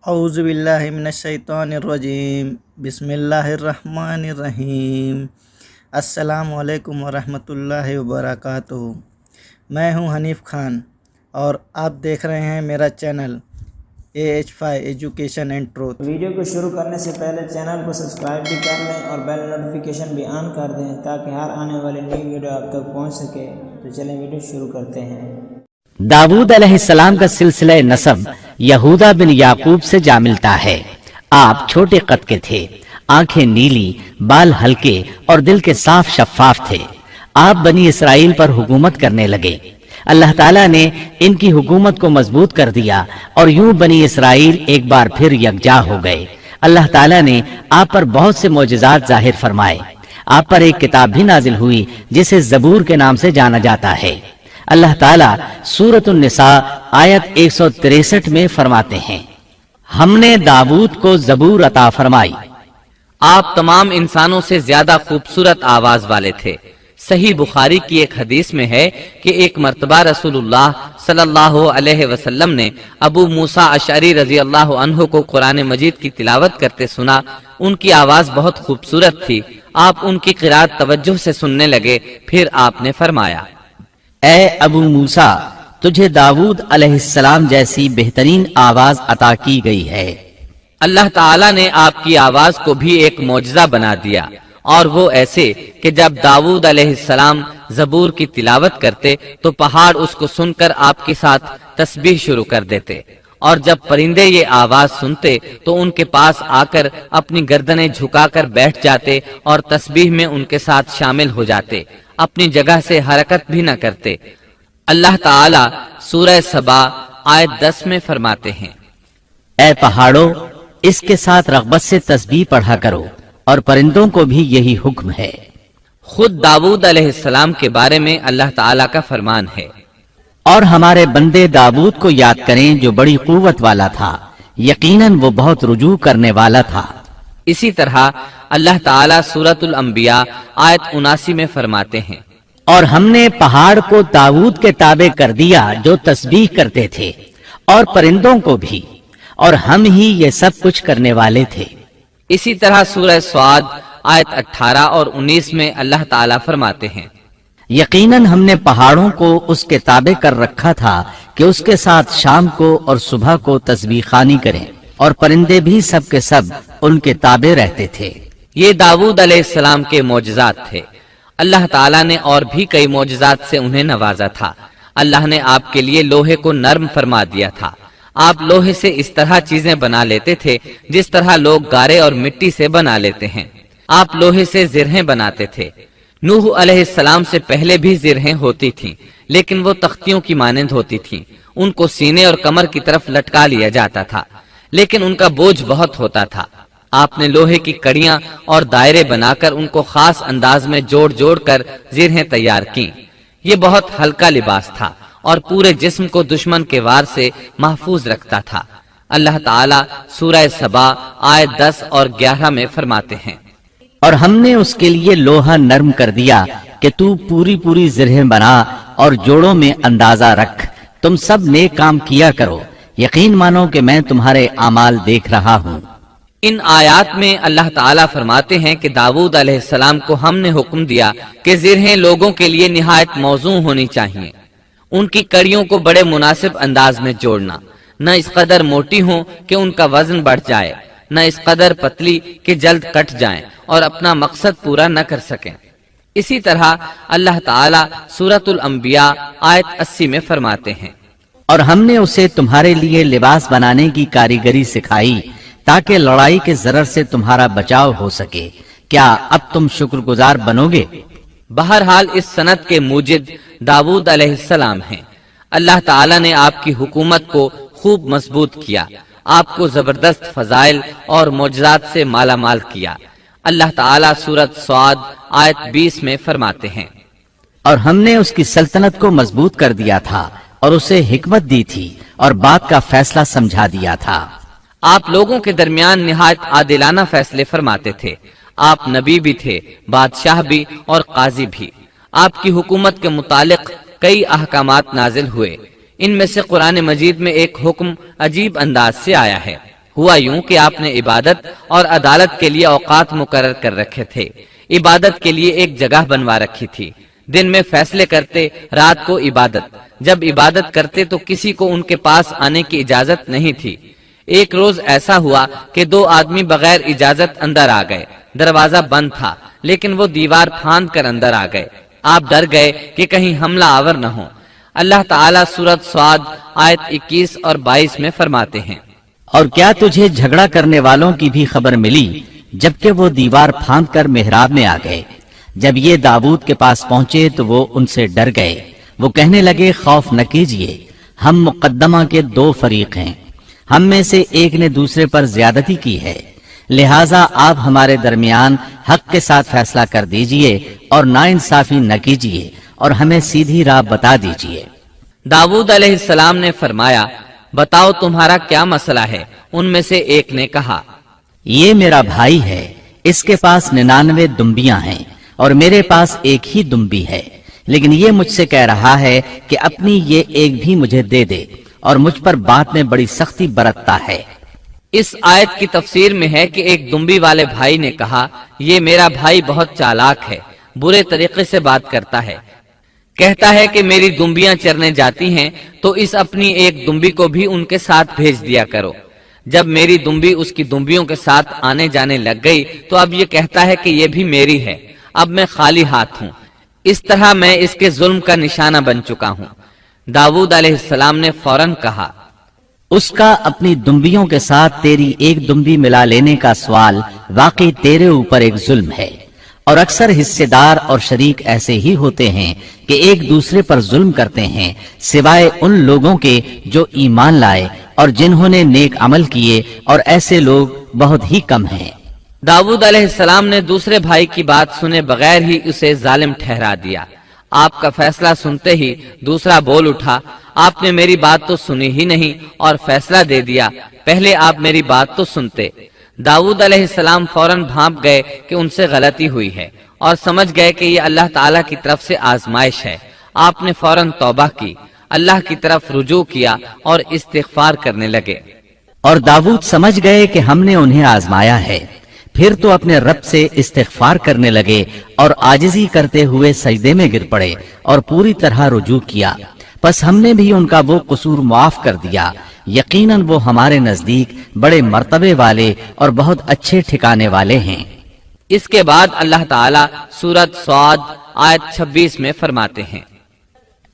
اعوذ باللہ من الشیطان الرجیم، بسم اللہ الرحمن الرحیم۔ السلام علیکم ورحمۃ اللہ وبرکاتہ۔ میں ہوں حنیف خان اور آپ دیکھ رہے ہیں میرا channel AH5 education and truth. Video کو شروع کرنے سے پہلے چینل کو سبسکرائب بھی کر لیں اور بیل نوٹیفیکیشن بھی آن کر دیں تاکہ ہر آنے والی نئی ویڈیو آپ تک پہنچ سکے۔ تو چلیں ویڈیو شروع کرتے ہیں۔ داؤد علیہ السلام کا سلسلہ نسب یہودا بن یعقوب سے جا ملتا ہے۔ آپ چھوٹے قد کے تھے، آنکھیں نیلی، بال ہلکے اور دل کے صاف شفاف تھے۔ آپ بنی اسرائیل پر حکومت کرنے لگے۔ اللہ تعالیٰ نے ان کی حکومت کو مضبوط کر دیا اور یوں بنی اسرائیل ایک بار پھر یکجا ہو گئے۔ اللہ تعالیٰ نے آپ پر بہت سے معجزات ظاہر فرمائے۔ آپ پر ایک کتاب بھی نازل ہوئی جسے زبور کے نام سے جانا جاتا ہے۔ اللہ تعالیٰ سورۃ النساء آیت 163 میں فرماتے ہیں، ہم نے داؤد کو زبور عطا فرمائی۔ آپ تمام انسانوں سے زیادہ خوبصورت آواز والے تھے۔ صحیح بخاری کی ایک حدیث میں ہے کہ ایک مرتبہ رسول اللہ صلی اللہ علیہ وسلم نے ابو موسیٰ اشعری رضی اللہ عنہ کو قرآن مجید کی تلاوت کرتے سنا۔ ان کی آواز بہت خوبصورت تھی۔ آپ ان کی قرات توجہ سے سننے لگے، پھر آپ نے فرمایا، اے ابو موسیٰ، تجھے داؤد علیہ السلام جیسی بہترین آواز عطا کی گئی ہے۔ اللہ تعالیٰ نے آپ کی آواز کو بھی ایک معجزہ بنا دیا، اور وہ ایسے کہ جب داؤد علیہ السلام زبور کی تلاوت کرتے تو پہاڑ اس کو سن کر آپ کے ساتھ تسبیح شروع کر دیتے، اور جب پرندے یہ آواز سنتے تو ان کے پاس آ کر اپنی گردنیں جھکا کر بیٹھ جاتے اور تسبیح میں ان کے ساتھ شامل ہو جاتے، اپنی جگہ سے حرکت بھی نہ کرتے۔ اللہ تعالیٰ سورہ سبا آیت 10 میں فرماتے ہیں، اے پہاڑوں، اس کے ساتھ رغبت سے تسبیح پڑھا کرو، اور پرندوں کو بھی یہی حکم ہے۔ خود داؤد علیہ السلام کے بارے میں اللہ تعالیٰ کا فرمان ہے، اور ہمارے بندے داؤد کو یاد کریں جو بڑی قوت والا تھا، یقیناً وہ بہت رجوع کرنے والا تھا۔ اسی طرح اللہ تعالیٰ سورۃ الانبیاء آیت 79 میں فرماتے ہیں، اور ہم نے پہاڑ کو داؤد کے تابع کر دیا جو تسبیح کرتے تھے، اور پرندوں کو بھی، اور ہم ہی یہ سب کچھ کرنے والے تھے۔ اسی طرح سورہ سعد آیت 18 اور 19 میں اللہ تعالیٰ فرماتے ہیں، یقیناً ہم نے پہاڑوں کو اس کے تابع کر رکھا تھا کہ اس کے ساتھ شام کو اور صبح کو تسبیح خوانی کریں، اور پرندے بھی سب کے سب ان کے تابع رہتے تھے۔ یہ داؤد علیہ السلام کے معجزات تھے۔ اللہ تعالیٰ نے اور بھی کئی معجزات سے انہیں نوازا تھا۔ اللہ نے آپ کے لیے لوہے کو نرم فرما دیا تھا۔ آپ لوہے سے اس طرح چیزیں بنا لیتے تھے جس طرح لوگ گارے اور مٹی سے بنا لیتے ہیں۔ آپ لوہے سے زرہیں بناتے تھے۔ نوح علیہ السلام سے پہلے بھی زرہیں ہوتی تھیں، لیکن وہ تختیوں کی مانند ہوتی تھیں۔ ان کو سینے اور کمر کی طرف لٹکا لیا جاتا تھا، لیکن ان کا بوجھ بہت ہوتا تھا۔ آپ نے لوہے کی کڑیاں اور دائرے بنا کر ان کو خاص انداز میں جوڑ جوڑ کر زرہیں تیار کیں۔ یہ بہت ہلکا لباس تھا اور پورے جسم کو دشمن کے وار سے محفوظ رکھتا تھا۔ اللہ تعالیٰ سورہ سبا آیت 10 اور 11 میں فرماتے ہیں، اور ہم نے اس کے لیے لوہا نرم کر دیا کہ تو پوری پوری زرہیں بنا اور جوڑوں میں اندازہ رکھ، تم سب نیک کام کیا کرو، یقین مانو کہ میں تمہارے اعمال دیکھ رہا ہوں۔ ان آیات میں اللہ تعالیٰ فرماتے ہیں کہ داؤد علیہ السلام کو ہم نے حکم دیا کہ زرہیں لوگوں کے لیے نہایت موزوں ہونی چاہیے۔ ان کی کڑیوں کو بڑے مناسب انداز میں جوڑنا، نہ اس قدر موٹی ہوں کہ ان کا وزن بڑھ جائے، نہ اس قدر پتلی کہ جلد کٹ جائیں اور اپنا مقصد پورا نہ کر سکیں۔ اسی طرح اللہ تعالیٰ سورۃ الانبیاء آیت 80 میں فرماتے ہیں، اور ہم نے اسے تمہارے لیے لباس بنانے کی کاریگری سکھائی تاکہ لڑائی کے ضرر سے تمہارا بچاؤ ہو سکے۔ کیا اب تم شکر گزار بنو گے؟ بہرحال اس سند کے موجد داؤد علیہ السلام ہیں۔ اللہ تعالیٰ نے آپ کی حکومت کو خوب مضبوط کیا، آپ کو زبردست فضائل اور معجزات سے مالا مال کیا۔ اللہ تعالیٰ سورۃ سعد آیت 20 میں فرماتے ہیں، اور ہم نے اس کی سلطنت کو مضبوط کر دیا تھا اور اسے حکمت دی تھی اور بات کا فیصلہ سمجھا دیا تھا۔ آپ لوگوں کے درمیان نہایت عادلانہ فیصلے فرماتے تھے۔ آپ نبی بھی تھے، بادشاہ بھی اور قاضی بھی۔ آپ کی حکومت کے متعلق کئی احکامات نازل ہوئے۔ ان میں سے قرآن مجید میں ایک حکم عجیب انداز سے آیا ہے۔ ہوا یوں کہ آپ نے عبادت اور عدالت کے لیے اوقات مقرر کر رکھے تھے۔ عبادت کے لیے ایک جگہ بنوا رکھی تھی، دن میں فیصلے کرتے، رات کو عبادت۔ جب عبادت کرتے تو کسی کو ان کے پاس آنے کی اجازت نہیں تھی۔ ایک روز ایسا ہوا کہ دو آدمی بغیر اجازت اندر آ گئے۔ دروازہ بند تھا لیکن وہ دیوار پھاند کر اندر آ گئے۔ آپ ڈر گئے کہ کہیں حملہ آور نہ ہو۔ اللہ تعالیٰ سورۃ صاد آیت 21 اور 22 میں فرماتے ہیں، اور کیا تجھے جھگڑا کرنے والوں کی بھی خبر ملی جبکہ وہ دیوار پھاند کر محراب میں آ گئے؟ جب یہ داؤد کے پاس پہنچے تو وہ ان سے ڈر گئے۔ وہ کہنے لگے، خوف نہ کیجیے، ہم مقدمہ کے دو فریق ہیں، ہم میں سے ایک نے دوسرے پر زیادتی کی ہے، لہٰذا آپ ہمارے درمیان حق کے ساتھ فیصلہ کر دیجئے اور ناانصافی نہ کیجیے اور ہمیں سیدھی راہ بتا دیجئے۔ داؤد علیہ السلام نے فرمایا، بتاؤ تمہارا کیا مسئلہ ہے؟ ان میں سے ایک نے کہا، یہ میرا بھائی ہے، اس کے پاس 99 دمبیاں ہیں اور میرے پاس ایک ہی دمبی ہے، لیکن یہ مجھ سے کہہ رہا ہے کہ اپنی یہ ایک بھی مجھے دے دے اور مجھ پر بات میں بڑی سختی برتتا ہے۔ اس آیت کی تفسیر میں ہے کہ ایک دمبی والے بھائی نے کہا، یہ میرا بھائی بہت چالاک ہے، برے طریقے سے بات کرتا ہے، کہتا ہے کہ میری دمبیاں چرنے جاتی ہیں تو اس اپنی ایک دمبی کو بھی ان کے ساتھ بھیج دیا کرو۔ جب میری دمبی اس کی دمبیوں کے ساتھ آنے جانے لگ گئی تو اب یہ کہتا ہے کہ یہ بھی میری ہے، اب میں خالی ہاتھ ہوں۔ اس طرح میں اس کے ظلم کا نشانہ بن چکا ہوں۔ داؤد علیہ السلام نے فوراً کہا، اس کا اپنی دمبیوں کے ساتھ تیری ایک دمبی ملا لینے کا سوال واقعی تیرے اوپر ایک ظلم ہے، اور اکثر حصے دار اور شریک ایسے ہی ہوتے ہیں کہ ایک دوسرے پر ظلم کرتے ہیں، سوائے ان لوگوں کے جو ایمان لائے اور جنہوں نے نیک عمل کیے، اور ایسے لوگ بہت ہی کم ہیں۔ داؤد علیہ السلام نے دوسرے بھائی کی بات سنے بغیر ہی اسے ظالم ٹھہرا دیا۔ آپ کا فیصلہ سنتے ہی دوسرا بول اٹھا، آپ نے میری بات تو سنی ہی نہیں اور فیصلہ دے دیا، پہلے آپ میری بات تو سنتے۔ داؤد علیہ السلام فوراً بھانپ گئے کہ ان سے غلطی ہوئی ہے اور سمجھ گئے کہ یہ اللہ تعالیٰ کی طرف سے آزمائش ہے۔ آپ نے فوراً توبہ کی، اللہ کی طرف رجوع کیا اور استغفار کرنے لگے۔ اور داؤد سمجھ گئے کہ ہم نے انہیں آزمایا ہے، پھر تو اپنے رب سے استغفار کرنے لگے اور عاجزی کرتے ہوئے سجدے میں گر پڑے اور پوری طرح رجوع کیا۔ پس ہم نے بھی ان کا وہ قصور معاف کر دیا، یقیناً وہ ہمارے نزدیک بڑے مرتبے والے اور بہت اچھے ٹھکانے والے ہیں۔ اس کے بعد اللہ تعالیٰ سورۃ صاد آیت 26 میں فرماتے ہیں،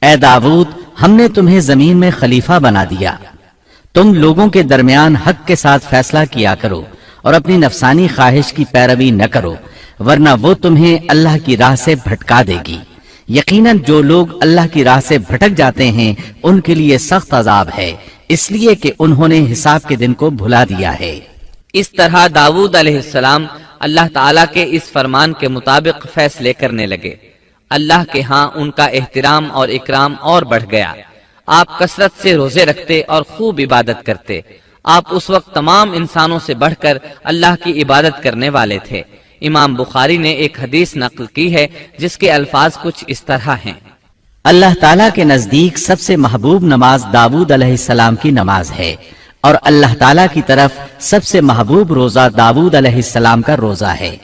اے داؤد، ہم نے تمہیں زمین میں خلیفہ بنا دیا، تم لوگوں کے درمیان حق کے ساتھ فیصلہ کیا کرو اور اپنی نفسانی خواہش کی پیروی نہ کرو، ورنہ وہ تمہیں اللہ کی راہ سے بھٹکا دے گی۔ یقیناً جو لوگ اللہ کی راہ سے بھٹک جاتے ہیں ان کے لیے سخت عذاب ہے، اس لیے کہ انہوں نے حساب کے دن کو بھلا دیا ہے۔ اس طرح داؤد علیہ السلام اللہ تعالیٰ کے اس فرمان کے مطابق فیصلے کرنے لگے۔ اللہ کے ہاں ان کا احترام اور اکرام اور بڑھ گیا۔ آپ کثرت سے روزے رکھتے اور خوب عبادت کرتے۔ آپ اس وقت تمام انسانوں سے بڑھ کر اللہ کی عبادت کرنے والے تھے۔ امام بخاری نے ایک حدیث نقل کی ہے جس کے الفاظ کچھ اس طرح ہیں، اللہ تعالیٰ کے نزدیک سب سے محبوب نماز داؤد علیہ السلام کی نماز ہے، اور اللہ تعالیٰ کی طرف سب سے محبوب روزہ داؤد علیہ السلام کا روزہ ہے۔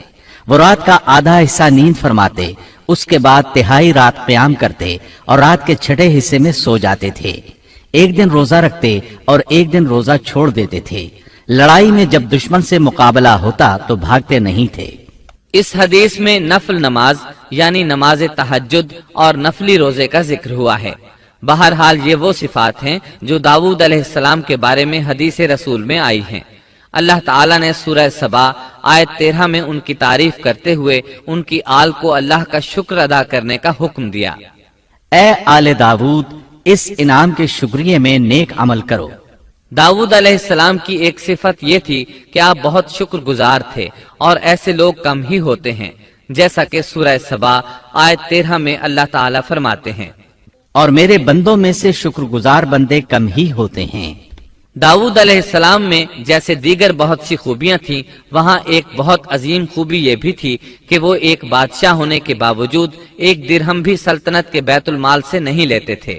وہ رات کا آدھا حصہ نیند فرماتے، اس کے بعد تہائی رات قیام کرتے اور رات کے چھٹے حصے میں سو جاتے تھے۔ ایک دن روزہ رکھتے اور ایک دن روزہ چھوڑ دیتے تھے۔ لڑائی میں جب دشمن سے مقابلہ ہوتا تو بھاگتے نہیں تھے۔ اس حدیث میں نفل نماز یعنی نماز تہجد اور نفلی روزے کا ذکر ہوا ہے۔ بہرحال یہ وہ صفات ہیں جو داؤد علیہ السلام کے بارے میں حدیث رسول میں آئی ہیں۔ اللہ تعالیٰ نے سورہ سبا آیت 13 میں ان کی تعریف کرتے ہوئے ان کی آل کو اللہ کا شکر ادا کرنے کا حکم دیا۔ اے آل داؤد، اس انعام کے شکریہ میں نیک عمل کرو۔ داؤد علیہ السلام کی ایک صفت یہ تھی کہ آپ بہت شکر گزار تھے، اور ایسے لوگ کم ہی ہوتے ہیں، جیسا کہ سورہ سبا آیت 13 میں اللہ تعالیٰ فرماتے ہیں، اور میرے بندوں میں سے شکر گزار بندے کم ہی ہوتے ہیں۔ داؤد علیہ السلام میں جیسے دیگر بہت سی خوبیاں تھیں، وہاں ایک بہت عظیم خوبی یہ بھی تھی کہ وہ ایک بادشاہ ہونے کے باوجود ایک درہم بھی سلطنت کے بیت المال سے نہیں لیتے تھے۔